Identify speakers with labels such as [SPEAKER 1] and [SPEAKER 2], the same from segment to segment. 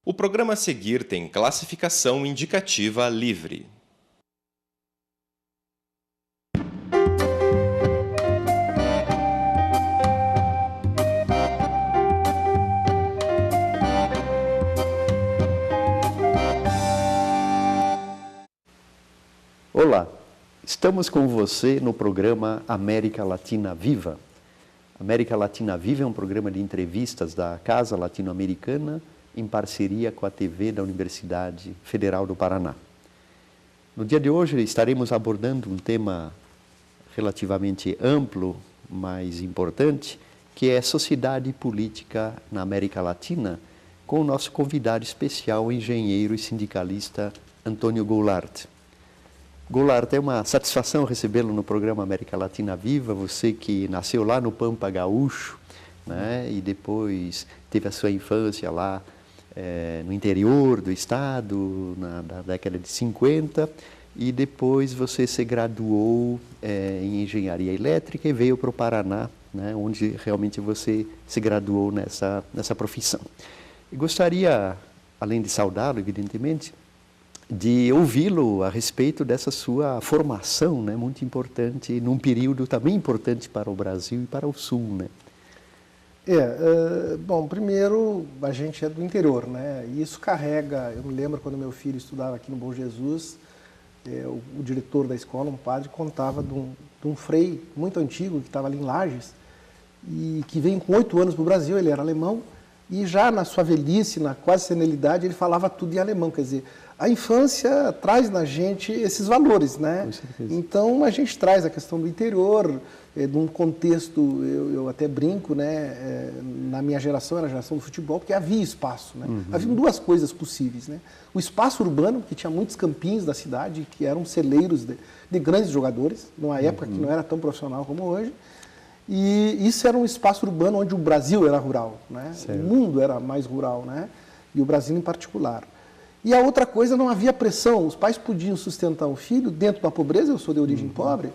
[SPEAKER 1] O programa a seguir tem classificação indicativa livre.
[SPEAKER 2] Olá, estamos com você no programa América Latina Viva. América Latina Viva é um programa de entrevistas da Casa Latino-Americana em parceria com a TV da Universidade Federal do Paraná. No dia de hoje estaremos abordando um tema relativamente amplo, mas importante, que é sociedade e política na América Latina, com o nosso convidado especial, o engenheiro e sindicalista Antônio Goulart. Goulart, é uma satisfação recebê-lo no programa América Latina Viva, você que nasceu lá no Pampa Gaúcho, né, e depois teve a sua infância lá no interior do estado, na década de 50, e depois você se graduou em engenharia elétrica e veio para o Paraná, né, onde realmente você se graduou nessa profissão. E gostaria, além de saudá-lo, evidentemente, de ouvi-lo a respeito dessa sua formação, né, muito importante, num período também importante para o Brasil e para o Sul, né?
[SPEAKER 3] Bom, primeiro, a gente é do interior, né? E isso carrega, eu me lembro quando meu filho estudava aqui no Bom Jesus, o diretor da escola, um padre, contava de um frei muito antigo, que estava ali em Lages, e que veio com 8 anos para o Brasil, ele era alemão, e já na sua velhice, na quase senilidade, ele falava tudo em alemão, quer dizer, a infância traz na gente esses valores, né?
[SPEAKER 2] Com certeza.
[SPEAKER 3] Então a gente traz a questão do interior, de um contexto, eu até brinco, né? Na minha geração, era a geração do futebol, porque havia espaço, né?
[SPEAKER 2] Uhum.
[SPEAKER 3] Havia duas coisas possíveis, né? O espaço urbano, que tinha muitos campinhos da cidade, que eram celeiros de grandes jogadores, numa época que não era tão profissional como hoje. E isso era um espaço urbano onde o Brasil era rural, né?
[SPEAKER 2] Certo.
[SPEAKER 3] O mundo era mais rural, né? E o Brasil em particular. E a outra coisa, não havia pressão, os pais podiam sustentar o filho dentro da pobreza, eu sou de origem pobre,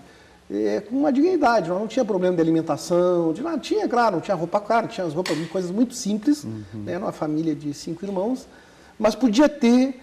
[SPEAKER 3] com uma dignidade, não tinha problema de alimentação, de nada, tinha, claro, não tinha roupa cara, tinha as roupas, coisas muito simples, né, numa família de 5 irmãos, mas podia ter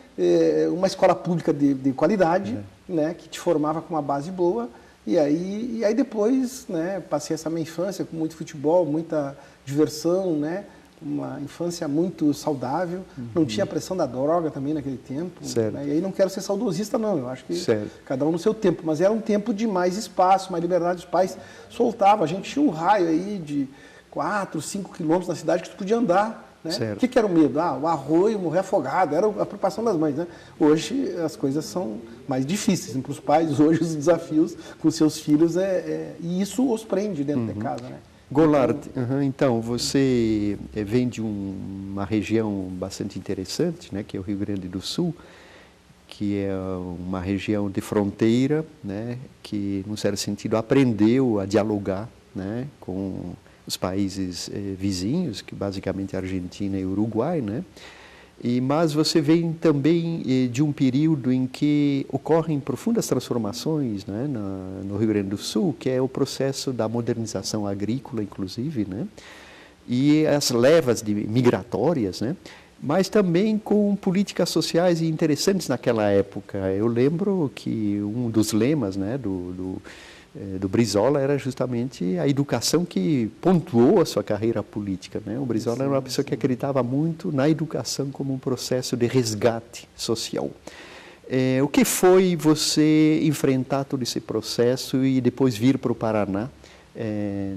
[SPEAKER 3] uma escola pública de qualidade, né, que te formava com uma base boa, e aí depois, né, passei essa minha infância com muito futebol, muita diversão, né, uma infância muito saudável, não tinha pressão da droga também naquele tempo, né? E aí não quero ser saudosista não, eu acho que cada um no seu tempo, mas era um tempo de mais espaço, mais liberdade, os pais soltavam, a gente tinha um raio aí de 4, 5 quilômetros na cidade que tu podia andar, né? O que era o medo? O arroio, morrer afogado, era a preocupação das mães, né? Hoje as coisas são mais difíceis, para os pais hoje os desafios com seus filhos e isso os prende dentro de casa, né?
[SPEAKER 2] Goulart, então, você vem de uma região bastante interessante, né, que é o Rio Grande do Sul, que é uma região de fronteira, né, que, num certo sentido, aprendeu a dialogar, né, com os países vizinhos, que basicamente é a Argentina e o Uruguai, né? Mas você vem também de um período em que ocorrem profundas transformações, né, no Rio Grande do Sul, que é o processo da modernização agrícola, inclusive, né, e as levas migratórias, né, mas também com políticas sociais interessantes naquela época. Eu lembro que um dos lemas, né, do Brizola era justamente a educação que pontuou a sua carreira política, né? O Brizola era uma pessoa que acreditava muito na educação como um processo de resgate social. O que foi você enfrentar todo esse processo e depois vir para o Paraná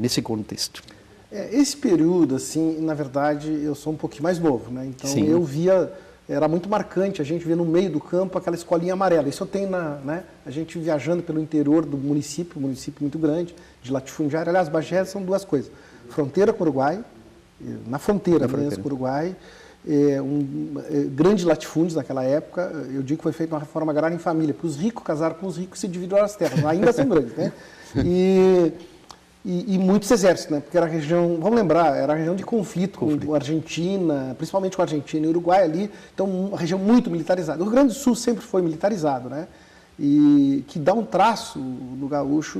[SPEAKER 2] nesse contexto?
[SPEAKER 3] Esse período, assim, na verdade, eu sou um pouquinho mais novo, né? Então eu via... Era muito marcante a gente ver no meio do campo aquela escolinha amarela. Isso eu tenho né, a gente viajando pelo interior do município, um município muito grande, de latifundiária. Aliás, Bagé são duas coisas. Fronteira com o Uruguai, na fronteira mesmo com o Uruguai, grandes latifúndios naquela época. Eu digo que foi feita uma reforma agrária em família, para os ricos casaram com os ricos e se dividiram as terras. Ainda são grandes, né? E muitos exércitos, né? Porque era a região, vamos lembrar, era a região de conflito com a Argentina, principalmente com a Argentina e o Uruguai ali, então uma região muito militarizada. O Rio Grande do Sul sempre foi militarizado, né? E que dá um traço no gaúcho,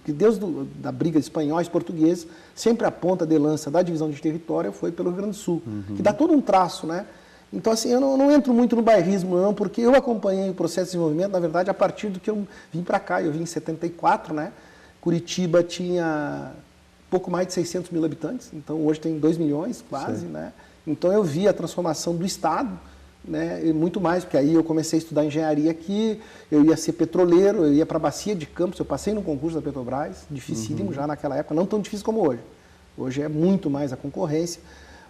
[SPEAKER 3] que Deus da briga de espanhóis e portugueses, sempre a ponta de lança da divisão de território foi pelo Rio Grande do Sul, que dá todo um traço, né? Então, assim, eu não entro muito no bairrismo, não, porque eu acompanhei o processo de desenvolvimento, na verdade, a partir do que eu vim para cá. Eu vim em 74, né? Curitiba tinha pouco mais de 600 mil habitantes, então hoje tem 2 milhões quase, né? Então eu vi a transformação do Estado, né? E muito mais, porque aí eu comecei a estudar engenharia aqui, eu ia ser petroleiro, eu ia para a Bacia de Campos, eu passei no concurso da Petrobras, dificílimo já naquela época, não tão difícil como hoje. Hoje é muito mais a concorrência.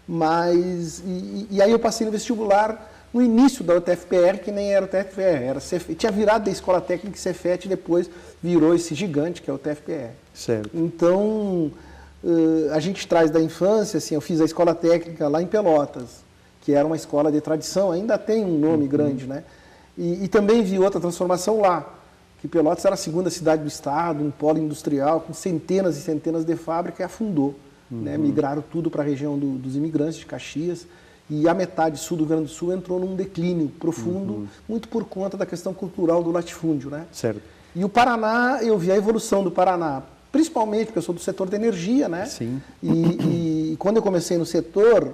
[SPEAKER 3] Mas, e aí eu passei no vestibular no início da UTFPR, que nem era UTFPR, tinha virado da Escola Técnica Cefet e depois virou esse gigante que é o UTFPR.
[SPEAKER 2] Certo.
[SPEAKER 3] Então, a gente traz da infância, assim, eu fiz a Escola Técnica lá em Pelotas, que era uma escola de tradição, ainda tem um nome grande, né? E também vi outra transformação lá, que Pelotas era a segunda cidade do estado, um polo industrial com centenas e centenas de fábricas e afundou. Né, migraram tudo para a região dos imigrantes de Caxias e a metade sul do Rio Grande do Sul entrou num declínio profundo, muito por conta da questão cultural do latifúndio. Né?
[SPEAKER 2] Certo.
[SPEAKER 3] E o Paraná, eu vi a evolução do Paraná, principalmente porque eu sou do setor de energia, né?
[SPEAKER 2] Sim.
[SPEAKER 3] E quando eu comecei no setor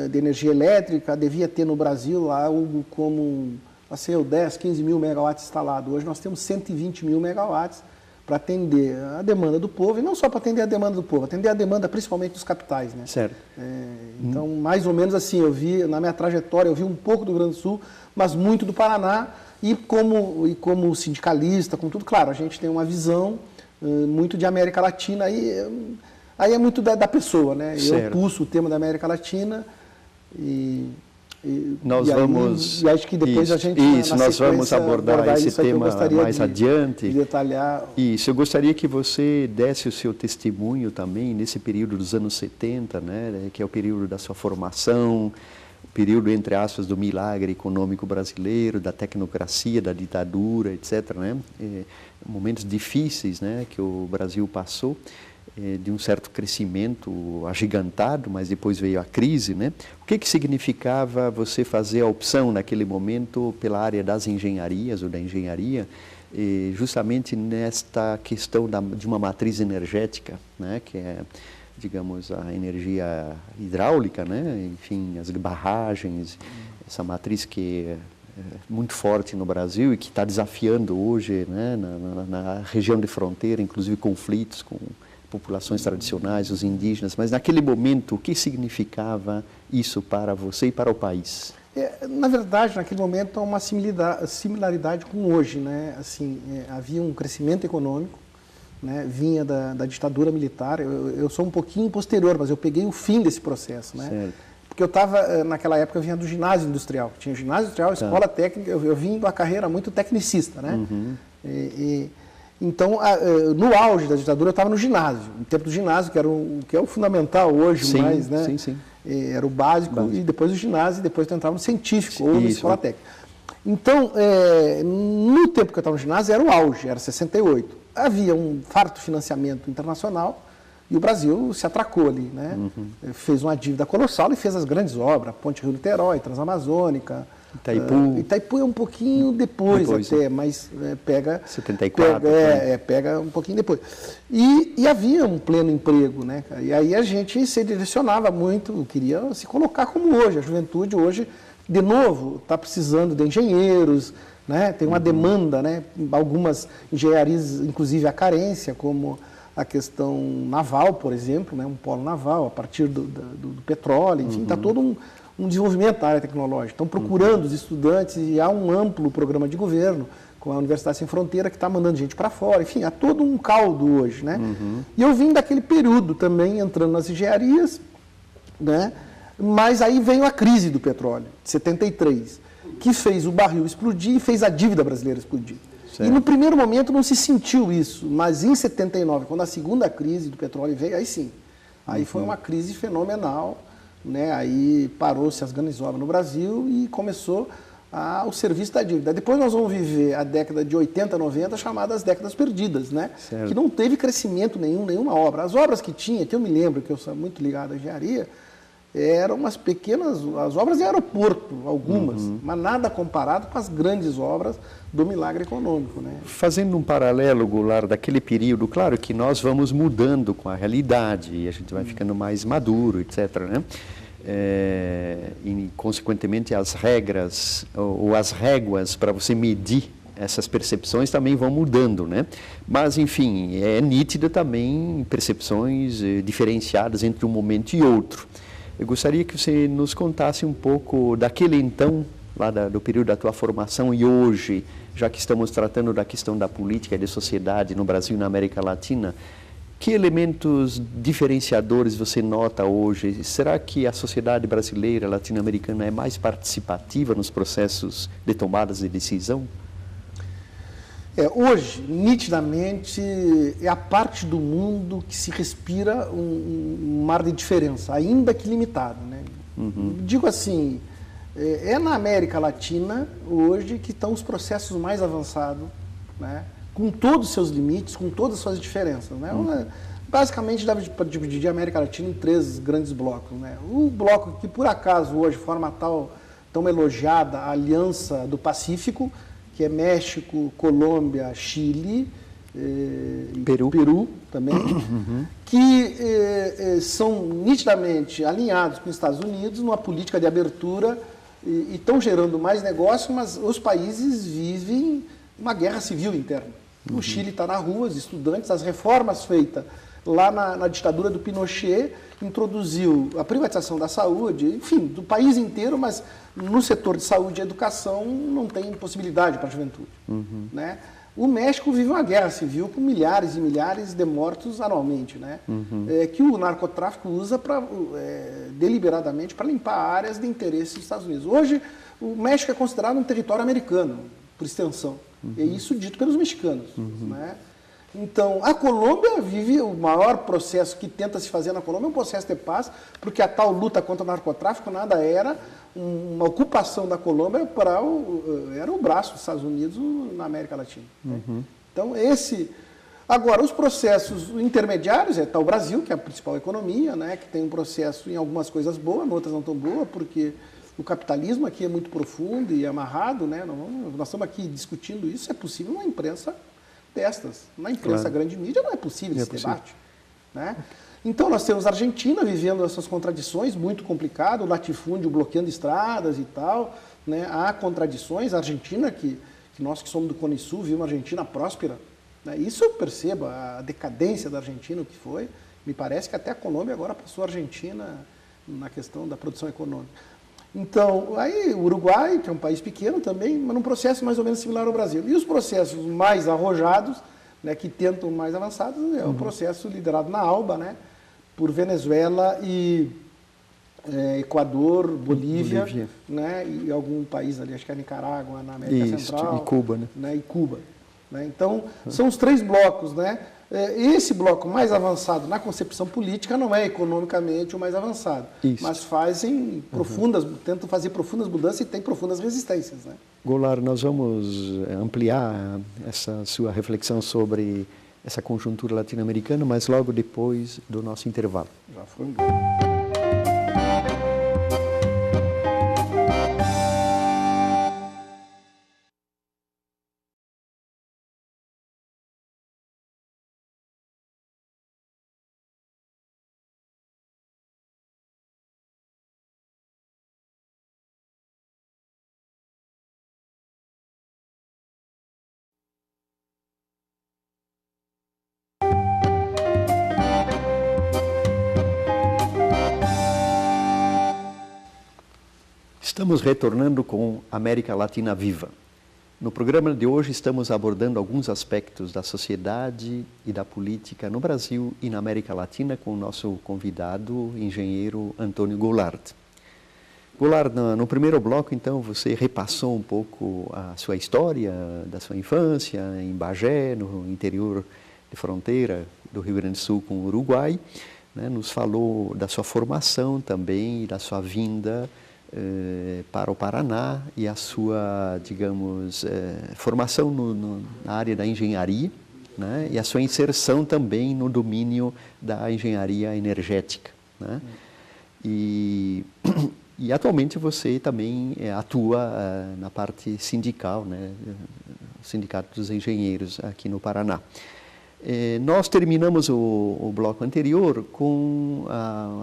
[SPEAKER 3] de energia elétrica, devia ter no Brasil algo como 10, 15 mil megawatts instalados. Hoje nós temos 120 mil megawatts, para atender a demanda do povo, e não só para atender a demanda do povo, atender a demanda principalmente dos capitais. Né?
[SPEAKER 2] Certo.
[SPEAKER 3] Então, mais ou menos assim, eu vi, na minha trajetória, eu vi um pouco do Rio Grande do Sul, mas muito do Paraná, e como sindicalista, com tudo, claro, a gente tem uma visão muito de América Latina, aí é muito da pessoa, né?
[SPEAKER 2] Certo.
[SPEAKER 3] Eu pulso o tema da América Latina,
[SPEAKER 2] nós vamos
[SPEAKER 3] e acho que depois a gente
[SPEAKER 2] nós vamos abordar esse tema mais adiante.
[SPEAKER 3] De detalhar.
[SPEAKER 2] Isso, eu gostaria que você desse o seu testemunho também nesse período dos anos 70, né, que é o período da sua formação, o período, entre aspas, do milagre econômico brasileiro, da tecnocracia, da ditadura, etc., né? Momentos difíceis, né, que o Brasil passou, de um certo crescimento agigantado, mas depois veio a crise, né? O que significava você fazer a opção naquele momento pela área das engenharias ou da engenharia, justamente nesta questão de uma matriz energética, né? Que é, digamos, a energia hidráulica, né? Enfim, as barragens, essa matriz que é muito forte no Brasil e que está desafiando hoje, né? Na região de fronteira, inclusive conflitos com populações tradicionais, os indígenas, mas naquele momento, o que significava isso para você e para o país?
[SPEAKER 3] Na verdade, naquele momento, há uma similaridade com hoje, né? Assim, havia um crescimento econômico, né? Vinha da ditadura militar, eu sou um pouquinho posterior, mas eu peguei o fim desse processo, né?
[SPEAKER 2] Certo.
[SPEAKER 3] Porque eu estava, naquela época, eu vinha do ginásio industrial, tinha ginásio industrial, escola técnica, eu vim de uma carreira muito tecnicista, né? Então, no auge da ditadura, eu estava no ginásio, no tempo do ginásio, que é o fundamental hoje,
[SPEAKER 2] sim,
[SPEAKER 3] mais, né?
[SPEAKER 2] Sim, sim.
[SPEAKER 3] Era o básico, e depois o ginásio, e depois eu entrava no científico, ou na escola técnica. Então, no tempo que eu estava no ginásio, era o auge, era 68. Havia um farto financiamento internacional, e o Brasil se atracou ali, né? Fez uma dívida colossal e fez as grandes obras, Ponte Rio-Niterói, Transamazônica, Itaipu é um pouquinho depois até, mas pega
[SPEAKER 2] 74,
[SPEAKER 3] pega um pouquinho depois. E havia um pleno emprego, né? E aí a gente se direcionava muito, queria se colocar como hoje. A juventude hoje, de novo, está precisando de engenheiros, né? Tem uma demanda, né? Algumas engenharias, inclusive a carência, como a questão naval, por exemplo, né? Um polo naval, a partir do petróleo, enfim, está todo um desenvolvimento da área tecnológica. Estão procurando os estudantes e há um amplo programa de governo com a Universidade Sem Fronteira que está mandando gente para fora. Enfim, há todo um caldo hoje, né? E eu vim daquele período também entrando nas engenharias, né? Mas aí veio a crise do petróleo, de 73, que fez o barril explodir e fez a dívida brasileira explodir. Certo. E no primeiro momento não se sentiu isso, mas em 79, quando a segunda crise do petróleo veio, aí sim. Aí foi uma crise fenomenal, né? Aí parou-se as grandes obras no Brasil e começou o serviço da dívida. Depois nós vamos viver a década de 80, 90, chamadas décadas perdidas, né? Certo. Que não teve crescimento nenhuma obra. As obras que tinha, que eu me lembro, que eu sou muito ligado à engenharia, eram umas pequenas, as obras de aeroporto, algumas, mas nada comparado com as grandes obras do milagre econômico, né?
[SPEAKER 2] Fazendo um paralelo, Goulart, daquele período, claro que nós vamos mudando com a realidade e a gente vai ficando mais maduro, etc., né? e, consequentemente, as regras ou as réguas para você medir essas percepções também vão mudando, né? Mas, enfim, é nítido também percepções diferenciadas entre um momento e outro. Eu gostaria que você nos contasse um pouco daquele então, lá do período da tua formação e hoje, já que estamos tratando da questão da política e da sociedade no Brasil e na América Latina, que elementos diferenciadores você nota hoje? Será que a sociedade brasileira, latino-americana, é mais participativa nos processos de tomadas de decisão?
[SPEAKER 3] Hoje, nitidamente, é a parte do mundo que se respira um mar de diferença, ainda que limitado, né? Digo assim, é na América Latina, hoje, que estão os processos mais avançados, né? Com todos os seus limites, com todas as suas diferenças, né? Basicamente, dá para dividir a América Latina em 3 grandes blocos, né? O bloco que, por acaso, hoje forma tão elogiada a Aliança do Pacífico, que é México, Colômbia, Chile, Peru também, que são nitidamente alinhados com os Estados Unidos numa política de abertura e estão gerando mais negócio, mas os países vivem uma guerra civil interna. O Chile está na rua, os estudantes, as reformas feitas lá na ditadura do Pinochet introduziu a privatização da saúde, enfim, do país inteiro, mas no setor de saúde e educação não tem possibilidade para a juventude. Né? O México vive uma guerra civil com milhares e milhares de mortos anualmente, né? Que o narcotráfico usa deliberadamente para limpar áreas de interesse dos Estados Unidos. Hoje, o México é considerado um território americano, por extensão. É isso dito pelos mexicanos. Né? Então, a Colômbia vive o maior processo que tenta se fazer na Colômbia, é um processo de paz, porque a tal luta contra o narcotráfico nada era uma ocupação da Colômbia era o braço dos Estados Unidos na América Latina. Né? Então, agora, os processos intermediários, está o Brasil, que é a principal economia, né, que tem um processo em algumas coisas boas, em outras não tão boas, porque o capitalismo aqui é muito profundo e amarrado, né? Nós estamos aqui discutindo isso, é possível numa imprensa destas. Na imprensa grande mídia não é possível esse debate. Né? Então nós temos a Argentina vivendo essas contradições, muito complicado, o latifúndio bloqueando estradas e tal. Né? Há contradições, a Argentina, que nós que somos do Cone Sul, vimos uma Argentina próspera. Né? Isso eu percebo, a decadência da Argentina, o que foi. Me parece que até a Colômbia agora passou a Argentina na questão da produção econômica. Então, aí o Uruguai, que é um país pequeno também, mas num processo mais ou menos similar ao Brasil. E os processos mais arrojados, né, que tentam mais avançados, é o processo liderado na ALBA, né, por Venezuela e Equador, Bolívia. Né, e algum país ali, acho que é Nicarágua, na América Central.
[SPEAKER 2] E Cuba, né?
[SPEAKER 3] Né, e Cuba. Né, então, são os 3 blocos, né? Esse bloco mais avançado na concepção política não é economicamente o mais avançado, mas tentam fazer profundas mudanças e tem profundas resistências. Né?
[SPEAKER 2] Goulart, nós vamos ampliar essa sua reflexão sobre essa conjuntura latino-americana, mas logo depois do nosso intervalo.
[SPEAKER 3] Já foi.
[SPEAKER 2] Estamos retornando com América Latina Viva. No programa de hoje estamos abordando alguns aspectos da sociedade e da política no Brasil e na América Latina com o nosso convidado, engenheiro Antônio Goulart. Goulart, no primeiro bloco, então, você repassou um pouco a sua história da sua infância em Bagé, no interior de fronteira do Rio Grande do Sul com o Uruguai, né? Nos falou da sua formação também e da sua vinda para o Paraná e a sua, digamos, formação na área da engenharia, né? E a sua inserção também no domínio da engenharia energética, né? E atualmente você também atua na parte sindical, né? Sindicato dos Engenheiros aqui no Paraná. Nós terminamos o bloco anterior com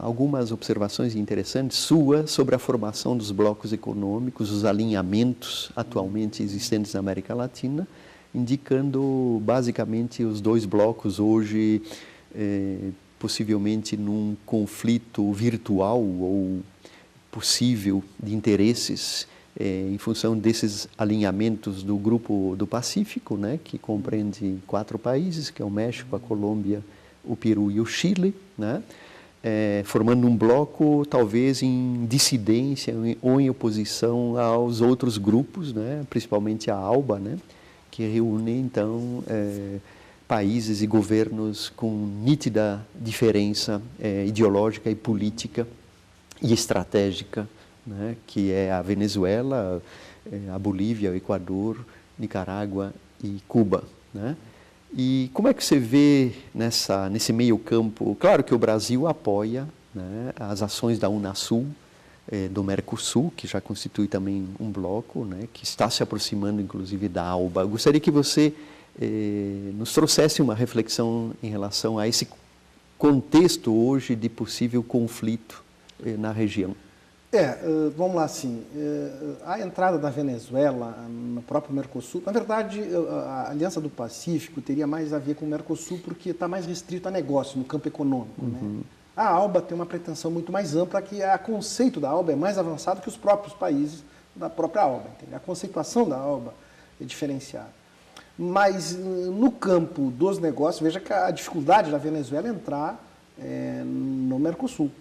[SPEAKER 2] algumas observações interessantes suas sobre a formação dos blocos econômicos, os alinhamentos atualmente existentes na América Latina, indicando basicamente os dois blocos hoje, possivelmente num conflito virtual ou possível de interesses, em função desses alinhamentos do Grupo do Pacífico, né, que compreende 4 países, que é o México, a Colômbia, o Peru e o Chile, né, formando um bloco talvez em dissidência ou em oposição aos outros grupos, né, principalmente a ALBA, né, que reúne então países e governos com nítida diferença ideológica e política e estratégica, né, que é a Venezuela, a Bolívia, o Equador, Nicarágua e Cuba, né? E como é que você vê nesse meio campo? Claro que o Brasil apoia, né, as ações da Unasul, do Mercosul, que já constitui também um bloco, né, que está se aproximando inclusive da ALBA. Eu gostaria que você nos trouxesse uma reflexão em relação a esse contexto hoje de possível conflito na região.
[SPEAKER 3] Vamos lá, assim, a entrada da Venezuela no próprio Mercosul, na verdade, a Aliança do Pacífico teria mais a ver com o Mercosul porque está mais restrito a negócio no campo econômico, né? A ALBA tem uma pretensão muito mais ampla, que o conceito da ALBA é mais avançado que os próprios países da própria ALBA, entendeu? A conceituação da ALBA é diferenciada. Mas no campo dos negócios, veja que a dificuldade da Venezuela é entrar no Mercosul.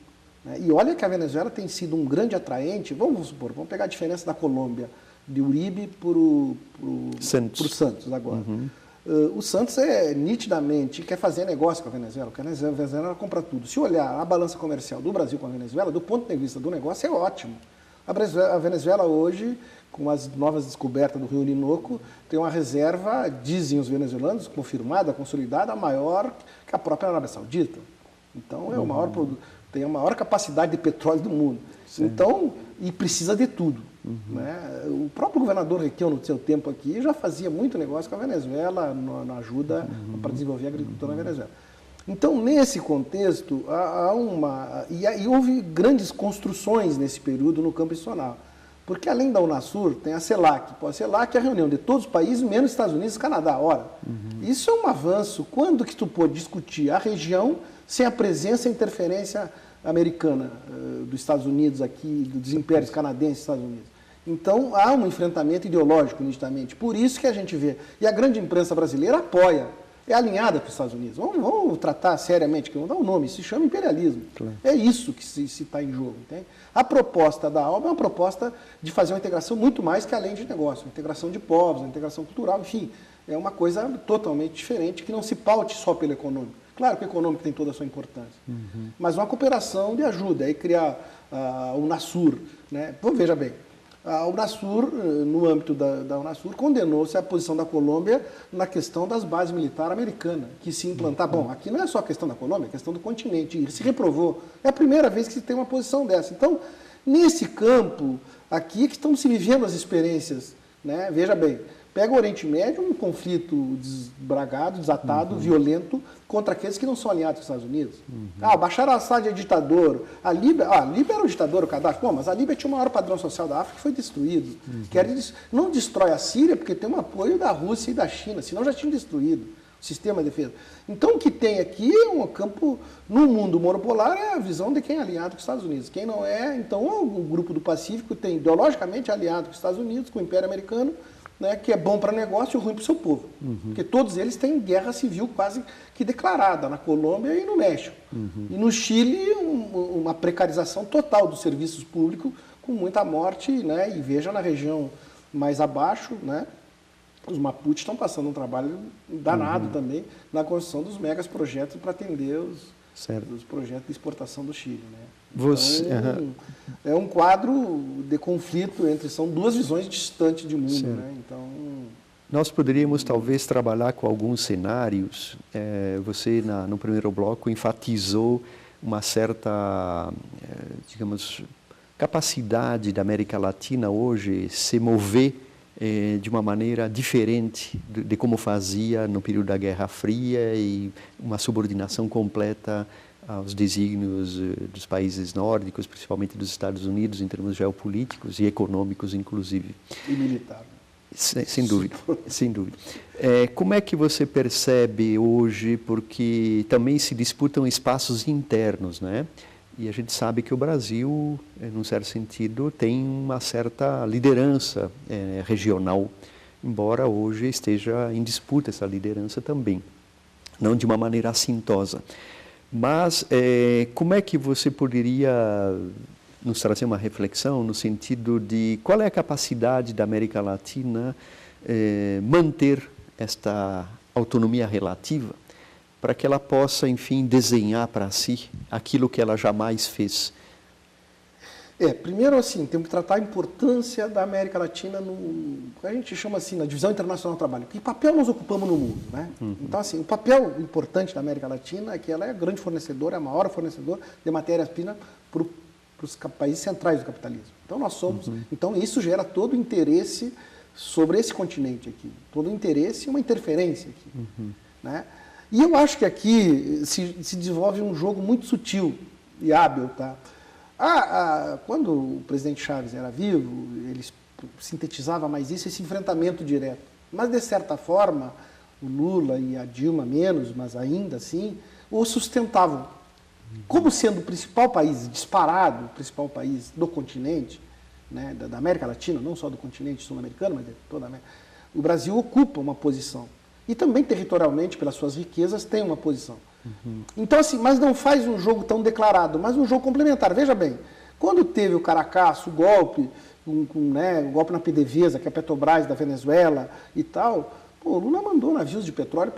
[SPEAKER 3] E olha que a Venezuela tem sido um grande atraente, vamos supor, vamos pegar a diferença da Colômbia, de Uribe para o Santos agora. O Santos nitidamente quer fazer negócio com a Venezuela, porque a Venezuela compra tudo. Se olhar a balança comercial do Brasil com a Venezuela, do ponto de vista do negócio, é ótimo. A Venezuela hoje, com as novas descobertas do Rio Orinoco, tem uma reserva, dizem os venezuelanos, confirmada, consolidada, maior que a própria Arábia Saudita. Então, tem a maior capacidade de petróleo do mundo.
[SPEAKER 2] Sim.
[SPEAKER 3] Então, e precisa de tudo. Né? O próprio governador Requião, no seu tempo aqui, já fazia muito negócio com a Venezuela, na ajuda para desenvolver a agricultura na Venezuela. Então, nesse contexto, houve grandes construções nesse período no campo institucional. Porque além da Unasur, tem a CELAC. A CELAC é a reunião de todos os países, menos Estados Unidos e Canadá. Ora, isso é um avanço. Quando que tu pode discutir a região sem a presença e interferência americana, dos Estados Unidos aqui, dos impérios canadenses e Estados Unidos? Então, há um enfrentamento ideológico, nitidamente. Por isso que a gente vê. E a grande imprensa brasileira apoia. É alinhada com os Estados Unidos. Vamos tratar seriamente, que vamos dar um nome, se chama imperialismo. Claro. É isso que se está em jogo. Entende? A proposta da ALBA é uma proposta de fazer uma integração muito mais que além de negócio, uma integração de povos, uma integração cultural, enfim, é uma coisa totalmente diferente, que não se paute só pelo econômico. Claro que o econômico tem toda a sua importância, mas uma cooperação de ajuda, aí criar o Unasur, né? Veja bem, a Unasur, no âmbito da Unasur, condenou-se a posição da Colômbia na questão das bases militares americanas, que se implantar. Bom, aqui não é só a questão da Colômbia, é a questão do continente. Ele se reprovou. É a primeira vez que se tem uma posição dessa. Então, nesse campo, aqui é que estão se vivendo as experiências. Né? Veja bem, pega o Oriente Médio, um conflito desbragado, desatado, violento, contra aqueles que não são alinhados com os Estados Unidos. O Bashar al-Assad é ditador. A Líbia era o ditador, o Gaddafi. Bom, mas a Líbia tinha o maior padrão social da África que foi destruído. Não destrói a Síria porque tem um apoio da Rússia e da China, senão já tinham destruído o sistema de defesa. Então, o que tem aqui é um campo, no mundo monopolar, é a visão de quem é alinhado com os Estados Unidos. Quem não é, então, o grupo do Pacífico tem ideologicamente aliado com os Estados Unidos, com o Império Americano, né, que é bom para negócio e ruim para o seu povo. Porque todos eles têm guerra civil quase que declarada, na Colômbia e no México. E no Chile, uma precarização total dos serviços públicos, com muita morte, né, e veja na região mais abaixo, né, os Mapuches estão passando um trabalho danado também na construção dos megas projetos para atender os projetos de exportação do Chile. Né? Então, é um quadro de conflito são duas visões distantes de mundo. Né? Então,
[SPEAKER 2] nós poderíamos talvez trabalhar com alguns cenários. Você, no primeiro bloco, enfatizou uma certa, digamos, capacidade da América Latina hoje se mover de uma maneira diferente de como fazia no período da Guerra Fria e uma subordinação completa aos desígnios dos países nórdicos, principalmente dos Estados Unidos, em termos geopolíticos e econômicos, inclusive.
[SPEAKER 3] E militar.
[SPEAKER 2] Sem dúvida, sem dúvida. Como é que você percebe hoje, porque também se disputam espaços internos, né? E a gente sabe que o Brasil, num certo sentido, tem uma certa liderança regional, embora hoje esteja em disputa essa liderança também, não de uma maneira assintosa. Mas como é que você poderia nos trazer uma reflexão no sentido de qual é a capacidade da América Latina manter esta autonomia relativa para que ela possa, enfim, desenhar para si aquilo que ela jamais fez?
[SPEAKER 3] Primeiro, assim, temos que tratar a importância da América Latina a gente chama assim, na divisão internacional do trabalho. Que papel nós ocupamos no mundo, né? Então, assim, o papel importante da América Latina é que ela é a grande fornecedora, é a maior fornecedora de matérias-primas para os países centrais do capitalismo. Então, nós somos... Então, isso gera todo o interesse sobre esse continente aqui. Todo o interesse e uma interferência aqui, né? E eu acho que aqui se desenvolve um jogo muito sutil e hábil, tá? Quando o presidente Chaves era vivo, ele sintetizava mais isso, esse enfrentamento direto. Mas, de certa forma, o Lula e a Dilma menos, mas ainda assim, o sustentavam. Como sendo o principal país, disparado, o principal país do continente, né, da América Latina, não só do continente sul-americano, mas de toda a América, o Brasil ocupa uma posição. E também, territorialmente, pelas suas riquezas, tem uma posição. Então, assim, mas não faz um jogo tão declarado, mas um jogo complementar. Veja bem, quando teve o Caracaço, o golpe, o golpe na PDVSA, que é a Petrobras da Venezuela e tal, o Lula mandou navios de petróleo,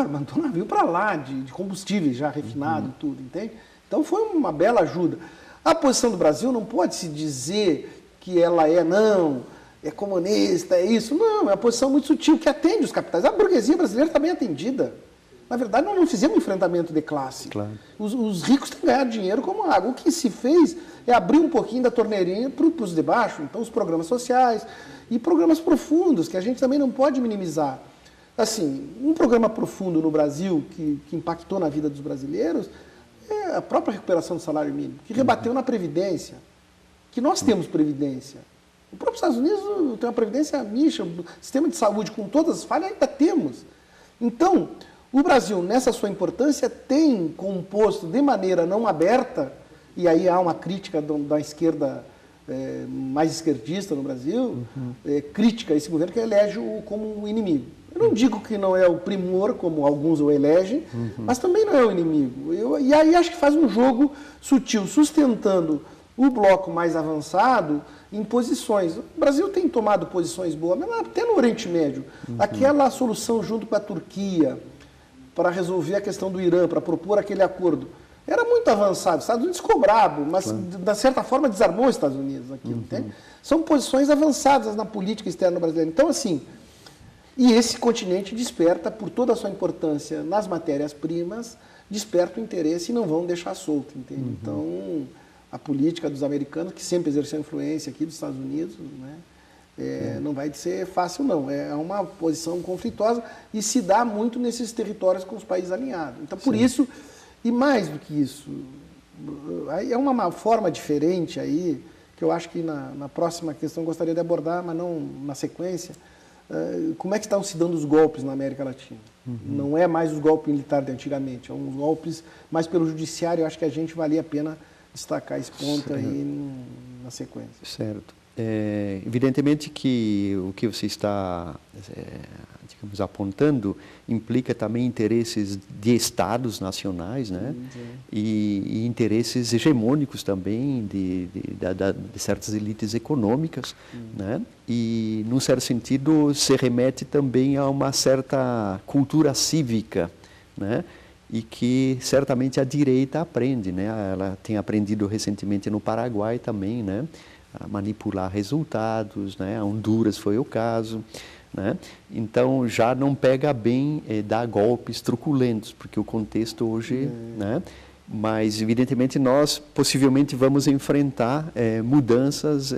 [SPEAKER 3] mandou navio para lá, de combustíveis já refinado e tudo, entende? Então foi uma bela ajuda. A posição do Brasil não pode se dizer que ela é comunista, é isso. Não, é uma posição muito sutil, que atende os capitais. A burguesia brasileira está bem atendida. Na verdade, nós não fizemos um enfrentamento de classe.
[SPEAKER 2] Claro.
[SPEAKER 3] Os ricos têm ganhado dinheiro como água. O que se fez é abrir um pouquinho da torneirinha para os de baixo. Então, os programas sociais e programas profundos, que a gente também não pode minimizar. Assim, um programa profundo no Brasil que impactou na vida dos brasileiros é a própria recuperação do salário mínimo, que rebateu na Previdência, que nós temos Previdência. O próprio Estados Unidos tem uma Previdência mixa, o sistema de saúde com todas as falhas ainda temos. Então, o Brasil, nessa sua importância, tem composto de maneira não aberta, e aí há uma crítica da esquerda mais esquerdista no Brasil, crítica a esse governo que elege como um inimigo. Eu não digo que não é o primor, como alguns o elegem, mas também não é o inimigo. E aí acho que faz um jogo sutil, sustentando o bloco mais avançado em posições. O Brasil tem tomado posições boas, mas até no Oriente Médio. Aquela solução junto com a Turquia para resolver a questão do Irã, para propor aquele acordo, era muito avançado. Os Estados Unidos ficou bravo, mas, de certa forma, desarmou os Estados Unidos aquilo, entende? São posições avançadas na política externa brasileira. Então, assim, e esse continente desperta, por toda a sua importância nas matérias-primas, desperta o interesse e não vão deixar solto, entende? Então, a política dos americanos, que sempre exerceu influência aqui dos Estados Unidos, né? Não vai ser fácil, não. É uma posição conflituosa e se dá muito nesses territórios com os países alinhados. Então, por isso, e mais do que isso, é uma forma diferente aí, que eu acho que na próxima questão eu gostaria de abordar, mas não na sequência, como é que estão se dando os golpes na América Latina. Não é mais os golpes militares de antigamente, é uns golpes mais pelo judiciário. Eu acho que a gente valia a pena destacar esse ponto aí na sequência.
[SPEAKER 2] Certo. Evidentemente que o que você está, digamos, apontando implica também interesses de estados nacionais, né? E interesses hegemônicos também de certas elites econômicas, né? E, num certo sentido, se remete também a uma certa cultura cívica, né? E que certamente a direita aprende, né? Ela tem aprendido recentemente no Paraguai também, né? A manipular resultados, né? A Honduras foi o caso, né? Então já não pega bem dar golpes truculentos, porque o contexto hoje, né? Mas evidentemente nós possivelmente vamos enfrentar mudanças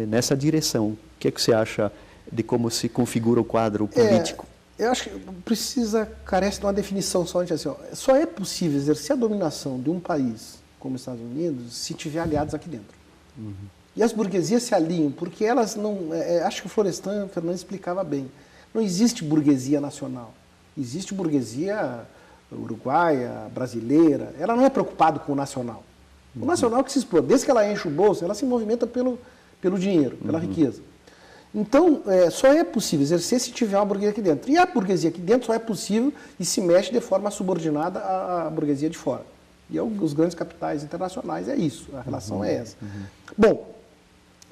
[SPEAKER 2] nessa direção. O que é que você acha de como se configura o quadro político?
[SPEAKER 3] Eu acho que carece de uma definição só, assim, ó, só é possível exercer a dominação de um país como os Estados Unidos se tiver aliados aqui dentro. E as burguesias se alinham, porque elas não... acho que o Florestan Fernandes explicava bem. Não existe burguesia nacional. Existe burguesia uruguaia, brasileira. Ela não é preocupada com o nacional. O nacional que se explode. Desde que ela enche o bolso, ela se movimenta pelo dinheiro, pela riqueza. Então, só é possível exercer se tiver uma burguesia aqui dentro. E a burguesia aqui dentro só é possível e se mexe de forma subordinada à burguesia de fora. E os grandes capitais internacionais é isso, a relação é essa. Bom,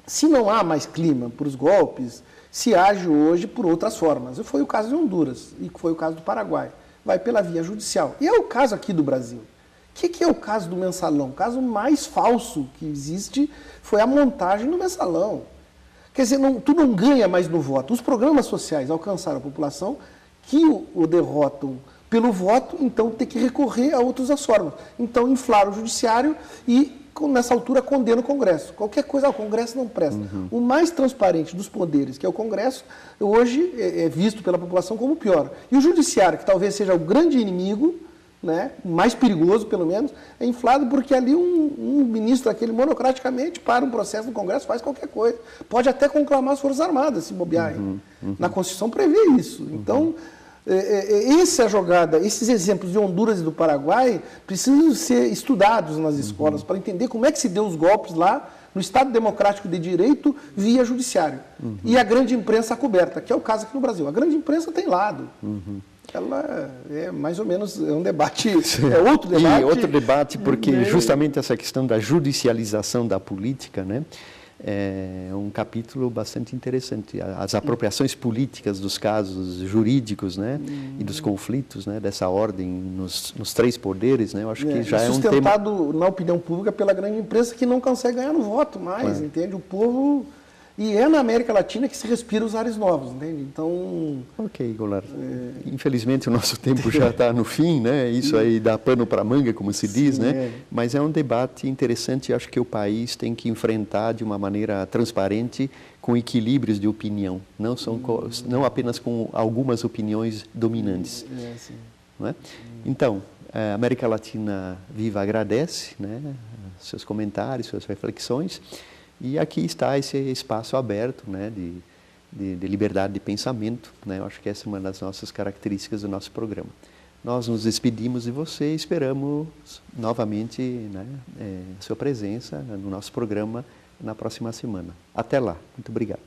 [SPEAKER 3] se não há mais clima para os golpes, se age hoje por outras formas. Foi o caso de Honduras e foi o caso do Paraguai. Vai pela via judicial. E é o caso aqui do Brasil. O que é o caso do Mensalão? O caso mais falso que existe foi a montagem do Mensalão. Quer dizer, tu não ganha mais no voto. Os programas sociais alcançaram a população que o derrotam pelo voto, então tem que recorrer a outras formas. Então inflaram o judiciário e, nessa altura, condena o Congresso. Qualquer coisa, o Congresso não presta. O mais transparente dos poderes, que é o Congresso, hoje é visto pela população como o pior. E o judiciário, que talvez seja o grande inimigo, né, mais perigoso, pelo menos, é inflado porque ali um ministro, aquele monocraticamente, para um processo no Congresso, faz qualquer coisa. Pode até conclamar as Forças Armadas, se bobear. Na Constituição prevê isso. Então, essa jogada, esses exemplos de Honduras e do Paraguai precisam ser estudados nas escolas para entender como é que se deu os golpes lá no Estado Democrático de Direito via judiciário. E a grande imprensa coberta, que é o caso aqui no Brasil. A grande imprensa tem lado. Ela é mais ou menos um debate, é outro debate.
[SPEAKER 2] E outro debate, porque justamente essa questão da judicialização da política, né, é um capítulo bastante interessante. As apropriações políticas dos casos jurídicos, né, e dos conflitos, né, dessa ordem nos três poderes, né, eu acho que já é um tema...
[SPEAKER 3] Sustentado na opinião pública pela grande imprensa que não consegue ganhar no voto mais, entende? O povo... E é na América Latina que se respira os ares novos, entende? Então...
[SPEAKER 2] Ok, Goulart. Infelizmente o nosso tempo já está no fim, né? Isso aí dá pano para manga, como se diz, né? Mas é um debate interessante e acho que o país tem que enfrentar de uma maneira transparente, com equilíbrios de opinião, não apenas com algumas opiniões dominantes. Não é? Então, a América Latina Viva agradece, né, seus comentários, suas reflexões. E aqui está esse espaço aberto, né, de liberdade de pensamento, né? Eu acho que essa é uma das nossas características do nosso programa. Nós nos despedimos de você e esperamos novamente, né, sua presença no nosso programa na próxima semana. Até lá. Muito obrigado.